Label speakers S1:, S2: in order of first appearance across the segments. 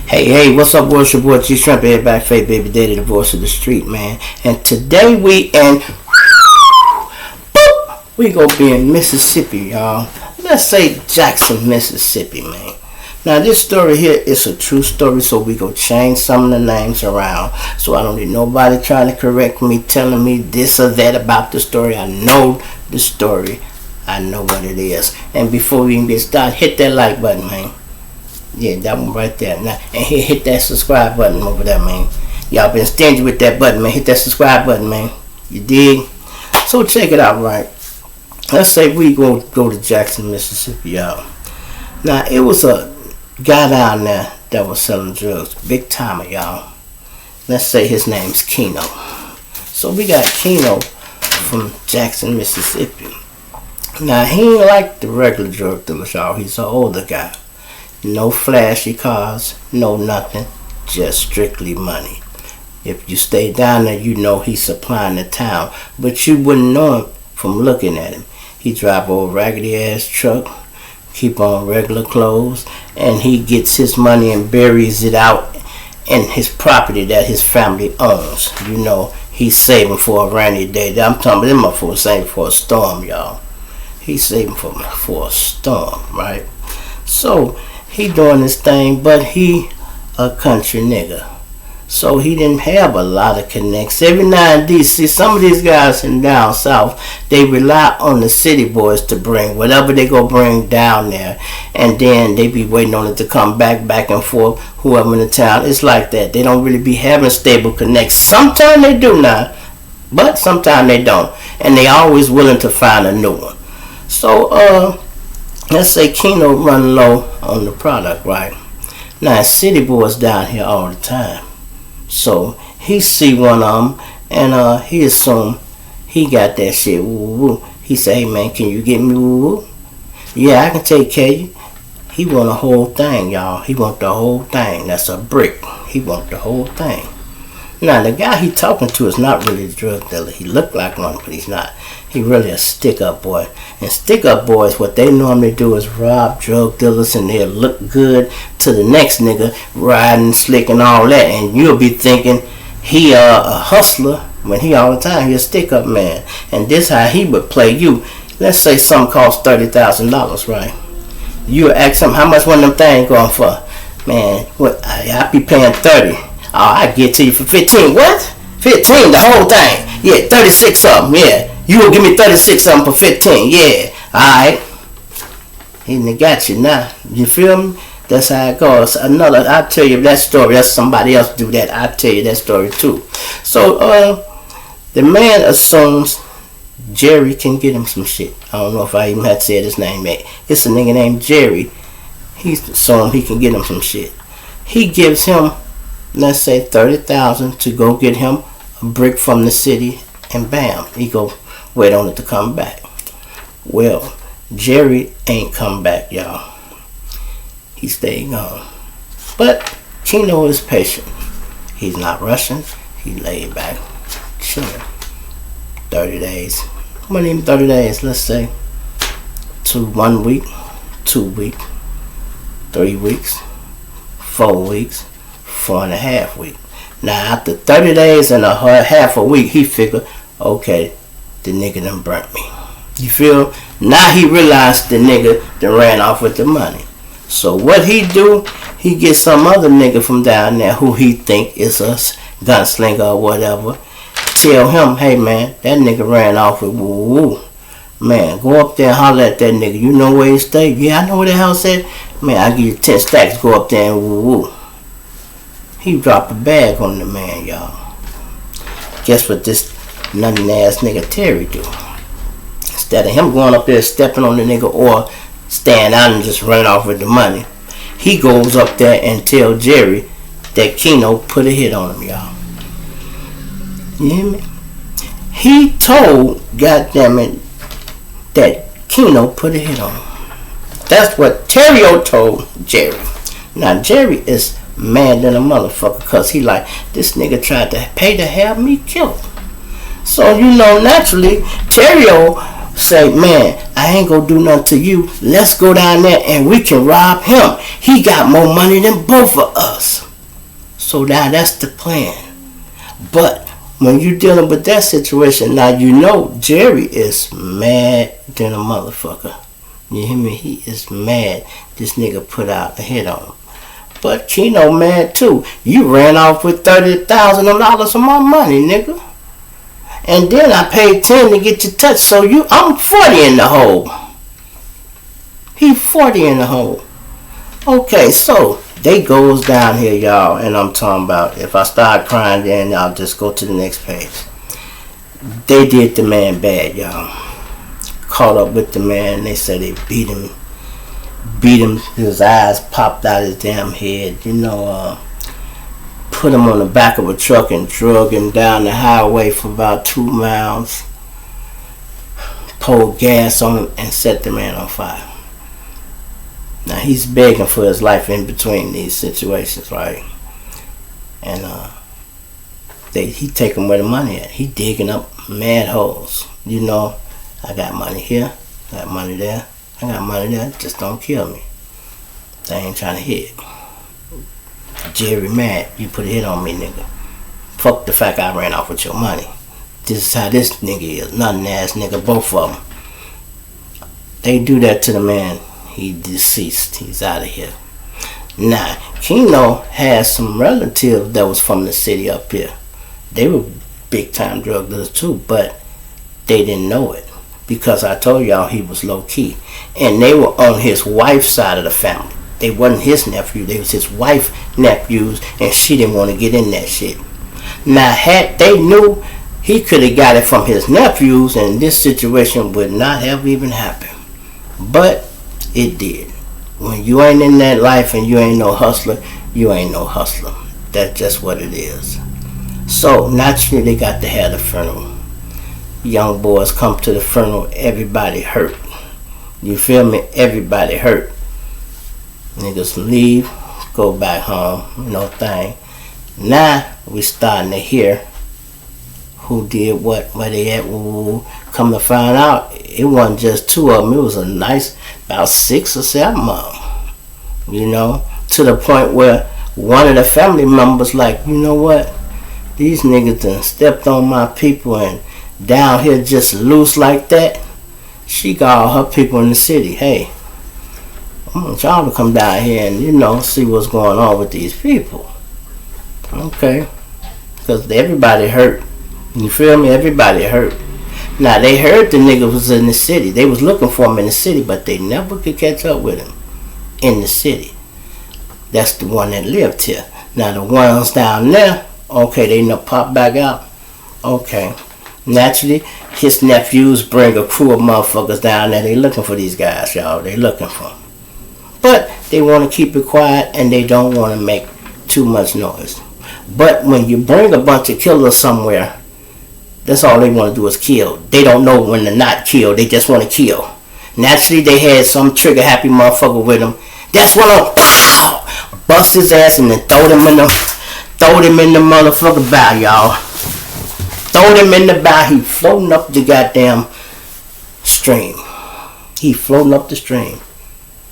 S1: Hey, what's up, world? It's your boy G Shrimp, everybody, Faith Baby Daddy, the voice of the street, man. And today we gonna be in Mississippi, y'all. Let's say Jackson, Mississippi, man. Now this story here is a true story, so we gonna change some of the names around. So I don't need nobody trying to correct me, telling me this or that about the story. I know the story. I know what it is. And before we even get started, hit that like button, man. Yeah, that one right there. Now, and hit that subscribe button over there, man. Y'all been stingy with that button, man. Hit that subscribe button, man. You dig? So check it out, right? Let's say we go to Jackson, Mississippi, y'all. Now, it was a guy down there that was selling drugs. Big timer, y'all. Let's say his name's Kino. So we got Kino from Jackson, Mississippi. Now, he ain't like the regular drug dealers, y'all. He's an older guy. No flashy cars, no nothing, just strictly money. If you stay down there, you know he's supplying the town, but you wouldn't know him from looking at him. He drive a raggedy ass truck, keep on regular clothes, and he gets his money and buries it out in his property that his family owns. You know, he's saving for a rainy day. I'm talking about him for saving for a storm, y'all. He's saving for a storm, right? So he doing his thing, but he a country nigga. So he didn't have a lot of connects. Every now and then, see, some of these guys in down south, they rely on the city boys to bring whatever they go bring down there. And then they be waiting on it to come back and forth, whoever in the town. It's like that. They don't really be having stable connects. Sometimes they do now, but sometimes they don't. And they always willing to find a new one. So, let's say Kino run low on the product, right? Now, city boys down here all the time. So, he see one of them, and he assume he got that shit, woo-woo. He say, hey, man, can you get me woo-woo? Yeah, I can take care of you. He want the whole thing, y'all. He want the whole thing. That's a brick. He want the whole thing. Now, the guy he talking to is not really a drug dealer. He look like one, but he's not. He really a stick-up boy. And stick-up boys, what they normally do is rob drug dealers, and they'll look good to the next nigga, riding slick and all that. And you'll be thinking he a hustler when he all the time he a stick-up man. And this how he would play you. Let's say something costs $30,000, right? You ask him, how much one of them things going for? Man, what? I be paying 30. Oh, I get to you for 15. What? 15, the whole thing. Yeah, 36 of them. Yeah, you will give me 36 of them for 15. Yeah, alright. He got you now. You feel me? That's how it goes. I'll tell you that story. That's somebody else do that. I'll tell you that story too. So, the man assumes Jerry can get him some shit. I don't know if I even had said his name yet. It's a nigga named Jerry. He's assumed he can get him some shit. He gives him, let's say, $30,000 to go get him a brick from the city, and bam, he go wait on it to come back. Well, Jerry ain't come back, y'all. He stayed gone. But Chino is patient. He's not rushing. He laid back, chilling. 30 days. Not even 30 days, let's say. 1 week, 2 weeks, 3 weeks, 4 weeks, 4.5 weeks. Now, after 30 days and a half a week, he figured, okay, the nigga done burnt me. You feel? Now he realized the nigga done ran off with the money. So what he do, he get some other nigga from down there who he think is a gunslinger or whatever. Tell him, hey man, that nigga ran off with woo-woo. Man, go up there and holler at that nigga. You know where he stay? Yeah, I know where the hell at. Man, I give you 10 stacks, go up there and woo-woo. He dropped a bag on the man, y'all. Guess what this nothing ass nigga Terry do? Instead of him going up there stepping on the nigga or staying out and just running off with the money, he goes up there and tell Jerry that Kino put a hit on him, y'all. You hear me? He told, goddammit, that Kino put a hit on him. That's what Terrio told Jerry. Now Jerry is mad than a motherfucker, cause he like, this nigga tried to pay to have me killed. So you know, naturally Terrio say, man, I ain't gonna do nothing to you. Let's go down there and we can rob him. He got more money than both of us. So now that's the plan. But when you're dealing with that situation, now you know Jerry is mad than a motherfucker. You hear me? He is mad. This nigga put out a hit on him. But Chino mad too. You ran off with $30,000 of my money, nigga. And then I paid 10 to get your touch, so I'm 40 in the hole. He 40 in the hole. Okay, so they goes down here, y'all, and I'm talking about, if I start crying, then I'll just go to the next page. They did the man bad, y'all. Caught up with the man. They said they beat him. His eyes popped out his damn head. Put him on the back of a truck and drug him down the highway for about 2 miles. Poured gas on him and set the man on fire. Now he's begging for his life in between these situations, right? And he taking where the money at. He digging up mad holes. I got money here, I got money there, I got money there. Just don't kill me. They ain't trying to hit. Jerry mad. You put a hit on me, nigga. Fuck the fact I ran off with your money. This is how this nigga is. Nothing ass nigga, both of them. They do that to the man. He deceased. He's out of here. Now, Chino has some relatives that was from the city up here. They were big time drug dealers too, but they didn't know it. Because I told y'all he was low key. And they were on his wife's side of the family. They wasn't his nephew, they was his wife's nephews, and she didn't want to get in that shit. Now, had they knew, he could have got it from his nephews, and this situation would not have even happened. But it did. When you ain't in that life and you ain't no hustler, you ain't no hustler. That's just what it is. So, naturally, they got to have the funeral. Young boys come to the funeral, everybody hurt. You feel me? Everybody hurt. Niggas leave, go back home, no thing. Now we starting to hear who did what, where they at. Come to find out, it wasn't just 2 of them. It was a nice about 6 or 7 of them. To the point where one of the family members like, you know what? These niggas done stepped on my people and down here just loose like that. She got all her people in the city. Hey, I want y'all to come down here and, see what's going on with these people. Okay. Because everybody hurt. You feel me? Everybody hurt. Now, they heard the nigga was in the city. They was looking for him in the city, but they never could catch up with him in the city. That's the one that lived here. Now, the ones down there, okay, they done pop back out. Okay. Naturally, his nephews bring a crew of motherfuckers down there. They looking for these guys, y'all. They looking for them. But they want to keep it quiet and they don't want to make too much noise. But when you bring a bunch of killers somewhere, that's all they want to do is kill. They don't know when to not kill. They just want to kill. Naturally, they had some trigger happy motherfucker with them. That's when I bust his ass and then throw them in the motherfucker bow, y'all. Throw him in the bow. He floating up the goddamn stream. He floating up the stream.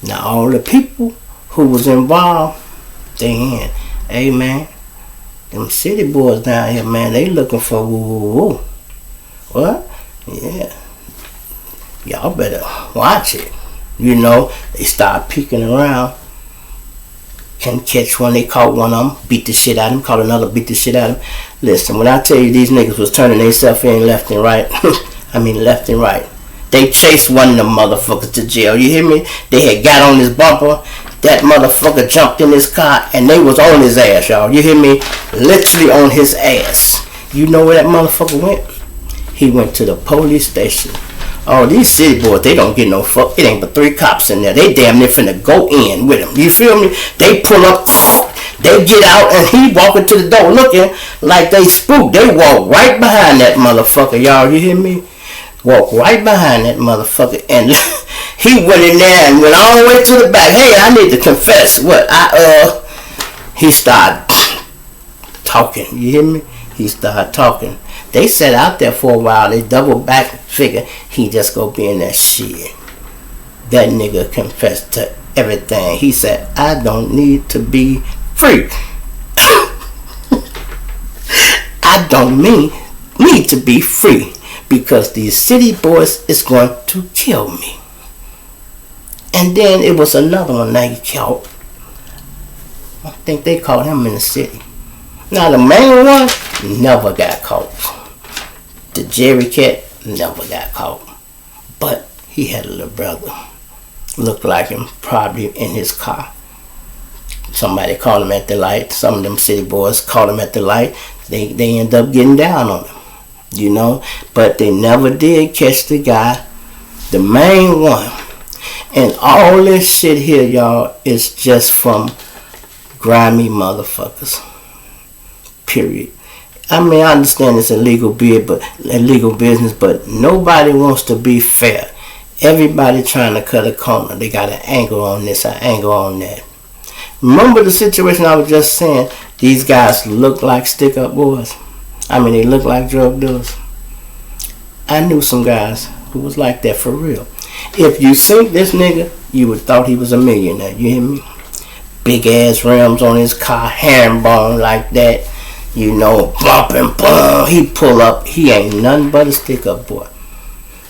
S1: Now all the people who was involved, they in. Hey man, them city boys down here, man, they looking for woo. What? Yeah. Y'all better watch it. They start peeking around. Can catch one, they caught one of them, beat the shit out of him, caught another, beat the shit out of him. Listen, when I tell you these niggas was turning themselves in left and right, I mean left and right. They chased one of them motherfuckers to jail, you hear me? They had got on his bumper, that motherfucker jumped in his car, and they was on his ass, y'all. You hear me? Literally on his ass. You know where that motherfucker went? He went to the police station. Oh, these city boys, they don't get no fuck. It ain't but 3 cops in there. They damn near finna go in with him. You feel me? They pull up, they get out, and he walking to the door looking like they spooked. They walk right behind that motherfucker, y'all. You hear me? Walk right behind that motherfucker. And he went in there and went all the way to the back. Hey, I need to confess. What? He started talking. You hear me? He started talking. They sat out there for a while. They doubled back and figured he just go be in that shit. That nigga confessed to everything. He said, I don't need to be free. I don't need to be free because these city boys is going to kill me. And then it was another one that he killed. I think they caught him in the city. Now the main one never got caught. The Jerry cat never got caught. But he had a little brother. Looked like him, probably in his car. Somebody called him at the light. Some of them city boys called him at the light. They end up getting down on him. You know? But they never did catch the guy. The main one. And all this shit here, y'all, is just from grimy motherfuckers. Period. I mean, I understand it's illegal business, but nobody wants to be fair. Everybody trying to cut a corner. They got an angle on this, an angle on that. Remember the situation I was just saying? These guys look like stick-up boys. I mean, they look like drug dealers. I knew some guys who was like that for real. If you sink this nigga, you would thought he was a millionaire. You hear me? Big ass rims on his car, herringbone like that. You know, bumping, boom. He pull up. He ain't nothing but a stick-up boy.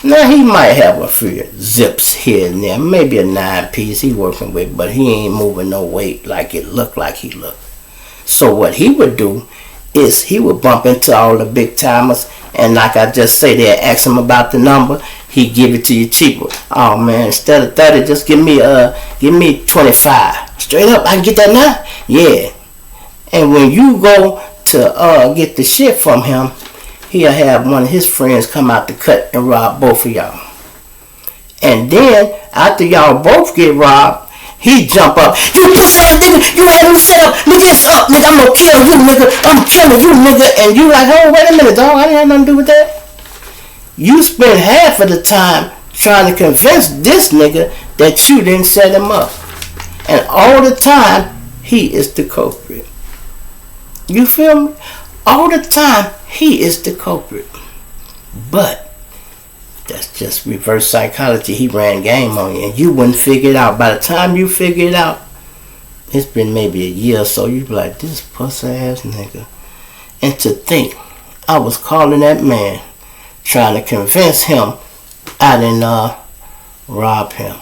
S1: Now, he might have a few zips here and there. Maybe a 9-piece he working with, but he ain't moving no weight like it looked like he looked. So what he would do is he would bump into all the big timers, and like I just say, they ask him about the number. He give it to you cheaper. Oh man, instead of 30, just give me 25. Straight up, I can get that now? Yeah. And when you go to get the shit from him, he'll have one of his friends come out the cut and rob both of y'all. And then, after y'all both get robbed, he jump up. You pussy ass nigga, you had me set up. Nigga, it's up, nigga. I'm gonna kill you, nigga. I'm killing you, nigga. And you like, oh, wait a minute, dog. I didn't have nothing to do with that. You spend half of the time trying to convince this nigga that you didn't set him up. And all the time, he is the culprit. You feel me? All the time, he is the culprit. But that's just reverse psychology. He ran game on you, and you wouldn't figure it out. By the time you figure it out, it's been maybe a year or so. You be like, this pussy ass nigga. And to think, I was calling that man, trying to convince him I didn't rob him.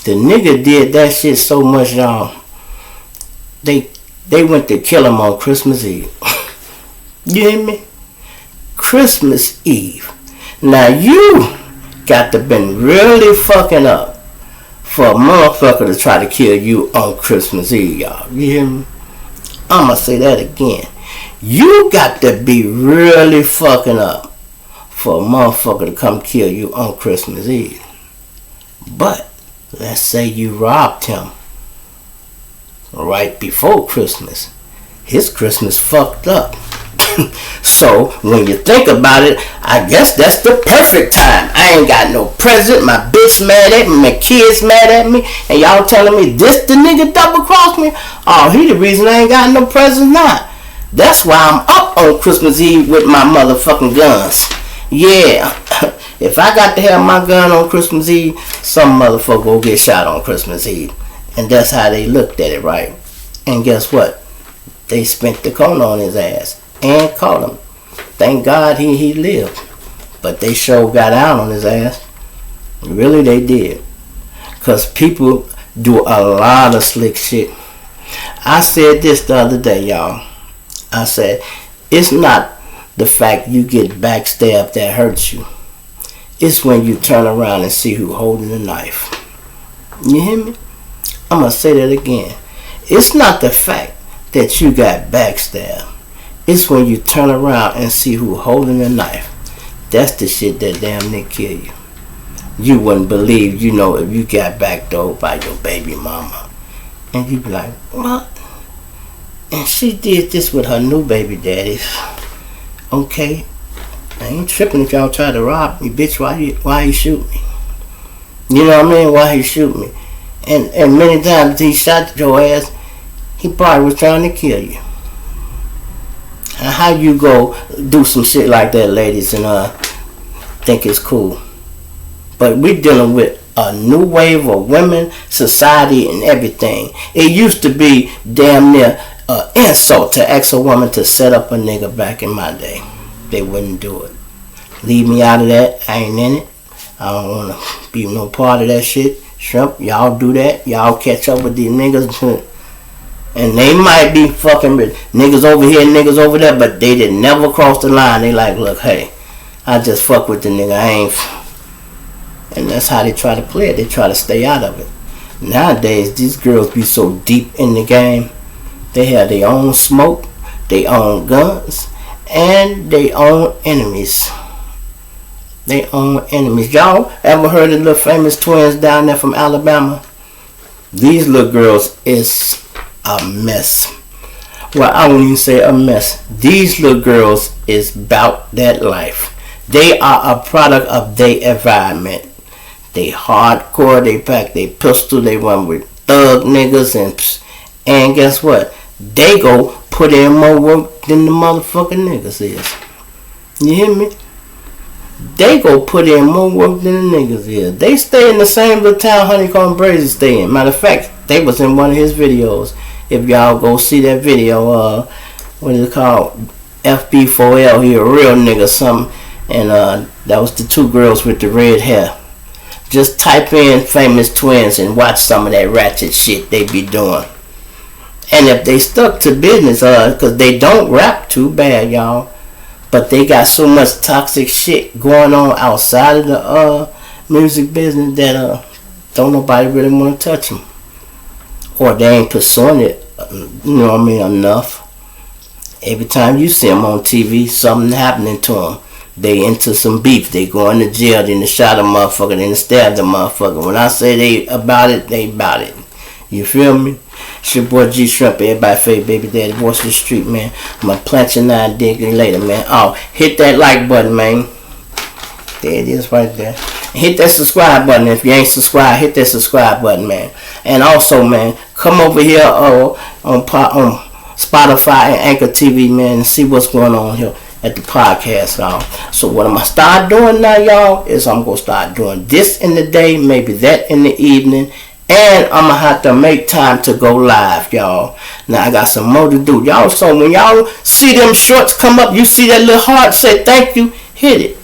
S1: The nigga did that shit so much, y'all. They went to kill him on Christmas Eve. You hear me? Christmas Eve. Now you got to been really fucking up for a motherfucker to try to kill you on Christmas Eve, y'all. You hear me? I'ma say that again. You got to be really fucking up for a motherfucker to come kill you on Christmas Eve. But let's say you robbed him right before Christmas. His Christmas fucked up. So when you think about it, I guess that's the perfect time. I ain't got no present. My bitch mad at me. My kids mad at me. And y'all telling me this the nigga double crossed me? Oh, he the reason I ain't got no present now. That's why I'm up on Christmas Eve with my motherfucking guns. Yeah. If I got to have my gun on Christmas Eve, some motherfucker will get shot on Christmas Eve. And that's how they looked at it, right? And guess what? They spent the corner on his ass and caught him. Thank God he lived. But they sure got out on his ass. Really, they did. Because people do a lot of slick shit. I said this the other day, y'all. I said, it's not the fact you get backstabbed that hurts you. It's when you turn around and see who holding the knife. You hear me? I'm going to say that again. It's not the fact that you got backstabbed. It's when you turn around and see who holding the knife. That's the shit that damn near kill you. You wouldn't believe, you know, if you got backdoored by your baby mama. And you be like, what? And she did this with her new baby daddy. Okay. I ain't tripping if y'all try to rob me, bitch. Why you shoot me? You know what I mean? Why he shoot me? And many times he shot your ass, he probably was trying to kill you. And how you go do some shit like that, ladies, and think it's cool? But we're dealing with a new wave of women, society, and everything. It used to be damn near an insult to ask a woman to set up a nigga back in my day. They wouldn't do it. Leave me out of that. I ain't in it. I don't want to be no part of that shit. Shrimp, y'all do that. Y'all catch up with these niggas. And they might be fucking with niggas over here, niggas over there, but they did never cross the line. They like, look, hey, I just fuck with the nigga. I ain't. And that's how they try to play it. They try to stay out of it. Nowadays, these girls be so deep in the game. They have their own smoke, their own guns, and their own enemies. They own enemies. Y'all ever heard of the little famous twins down there from Alabama? These little girls is a mess. Well, I won't even say a mess. These little girls is about that life. They are a product of their environment. They hardcore. They pack their pistol. They run with thug niggas, and guess what? They go put in more work than the motherfucking niggas is. You hear me? They go put in more work than the niggas is. They stay in the same little town Honeycomb Brazy stay in. Matter of fact, they was in one of his videos. If y'all go see that video, what is it called? FB4L, he a real nigga something. And that was the two girls with the red hair. Just type in famous twins and watch some of that ratchet shit they be doing. And if they stuck to business, because they don't rap too bad, y'all. But they got so much toxic shit going on outside of the music business that don't nobody really want to touch them. Or they ain't pursuing it, you know what I mean, enough. Every time you see them on TV, something happening to them. They into some beef. They go into jail, then they shot a motherfucker, then they stabbed the motherfucker. When I say they about it, they about it. You feel me? It's your boy G Shrimp, everybody favorite baby daddy, voice of the street, man. I'm gonna plant your 9 dick later, man. Oh, hit that like button, man. There it is right there. Hit that subscribe button. If you ain't subscribed, hit that subscribe button, man. And also, man, come over here on Spotify and Anchor TV, man, and see what's going on here at the podcast, y'all. So what I'm gonna start doing now, y'all, is I'm gonna start doing this in the day, maybe that in the evening. And I'm going to have to make time to go live, y'all. Now, I got some more to do. Y'all, so when y'all see them shorts come up, you see that little heart say thank you, hit it.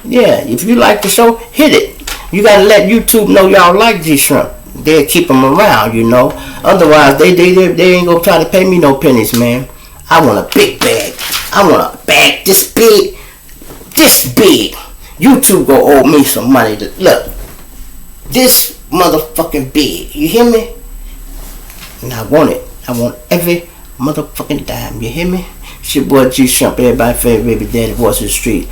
S1: Yeah, if you like the show, hit it. You got to let YouTube know y'all like G-Shrimp. They'll keep them around, you know. Otherwise, they ain't going to try to pay me no pennies, man. I want a big bag. I want a bag this big. This big. YouTube going to owe me some money. Look, this motherfucking big. You hear me? And I want it. I want every motherfucking dime. You hear me? It's your boy G Shrimp, everybody favorite baby daddy, voice of the street.